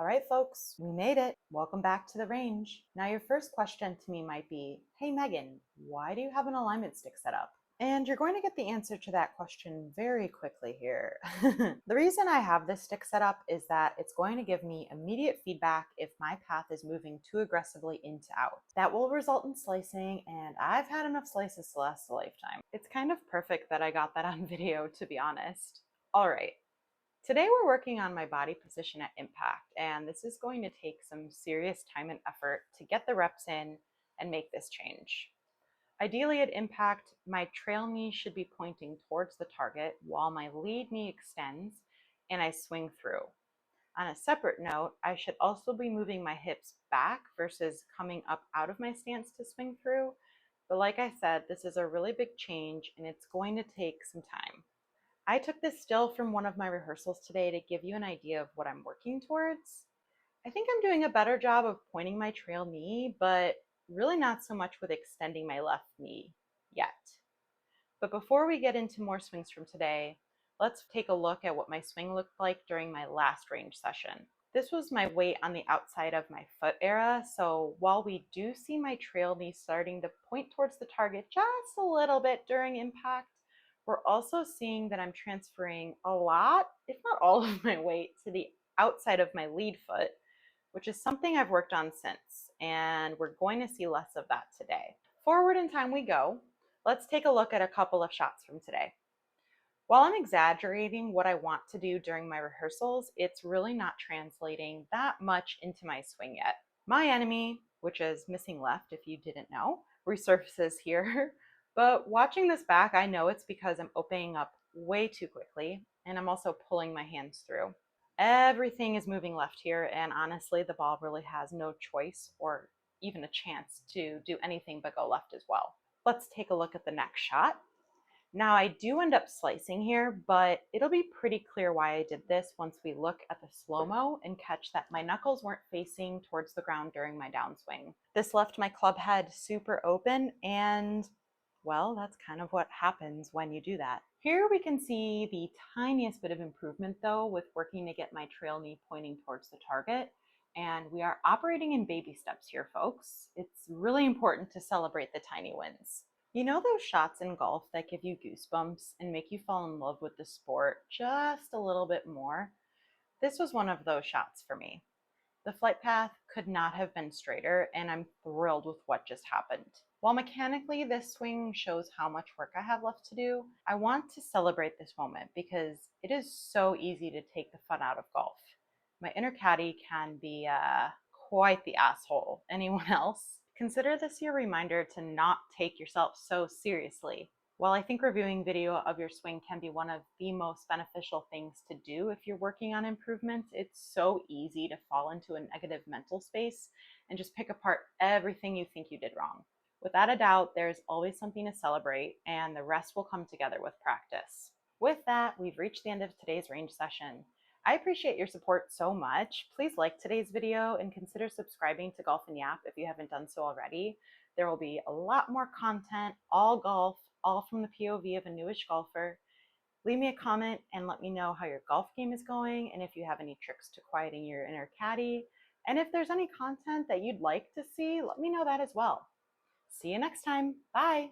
All right, folks, we made it. Welcome back to the range. Now, your first question to me might be, hey, Megan, why do you have an alignment stick set up? And you're going to get the answer to that question very quickly here. The reason I have this stick set up is that it's going to give me immediate feedback if my path is moving too aggressively in to out. That will result in slicing, and I've had enough slices to last a lifetime. It's kind of perfect that I got that on video, to be honest. All right. Today we're working on my body position at impact, and this is going to take some serious time and effort to get the reps in and make this change. Ideally at impact, my trail knee should be pointing towards the target while my lead knee extends and I swing through. On a separate note, I should also be moving my hips back versus coming up out of my stance to swing through. But like I said, this is a really big change and it's going to take some time. I took this still from one of my rehearsals today to give you an idea of what I'm working towards. I think I'm doing a better job of pointing my trail knee, but really not so much with extending my left knee yet. But before we get into more swings from today, let's take a look at what my swing looked like during my last range session. This was my weight on the outside of my foot era, so while we do see my trail knee starting to point towards the target just a little bit during impact, we're also seeing that I'm transferring a lot, if not all of my weight, to the outside of my lead foot, which is something I've worked on since, and we're going to see less of that today. Forward in time we go. Let's take a look at a couple of shots from today. While I'm exaggerating what I want to do during my rehearsals, it's really not translating that much into my swing yet. My enemy, which is missing left if you didn't know, resurfaces here. But watching this back, I know it's because I'm opening up way too quickly, and I'm also pulling my hands through. Everything is moving left here, and honestly, the ball really has no choice or even a chance to do anything but go left as well. Let's take a look at the next shot. Now I do end up slicing here, but it'll be pretty clear why I did this once we look at the slow-mo and catch that my knuckles weren't facing towards the ground during my downswing. This left my club head super open, and well, that's kind of what happens when you do that. Here we can see the tiniest bit of improvement though with working to get my trail knee pointing towards the target. And we are operating in baby steps here, folks. It's really important to celebrate the tiny wins. You know those shots in golf that give you goosebumps and make you fall in love with the sport just a little bit more? This was one of those shots for me. The flight path could not have been straighter, and I'm thrilled with what just happened. While mechanically this swing shows how much work I have left to do, I want to celebrate this moment because it is so easy to take the fun out of golf. My inner caddy can be quite the asshole. Anyone else? Consider this your reminder to not take yourself so seriously. While I think reviewing video of your swing can be one of the most beneficial things to do if you're working on improvements, it's so easy to fall into a negative mental space and just pick apart everything you think you did wrong. Without a doubt, there's always something to celebrate, and the rest will come together with practice. With that, we've reached the end of today's range session. I appreciate your support so much. Please like today's video and consider subscribing to Golf and Yap if you haven't done so already. There will be a lot more content, all golf, all from the POV of a newish golfer. Leave me a comment and let me know how your golf game is going and if you have any tricks to quieting your inner caddy. And if there's any content that you'd like to see, let me know that as well. See you next time. Bye.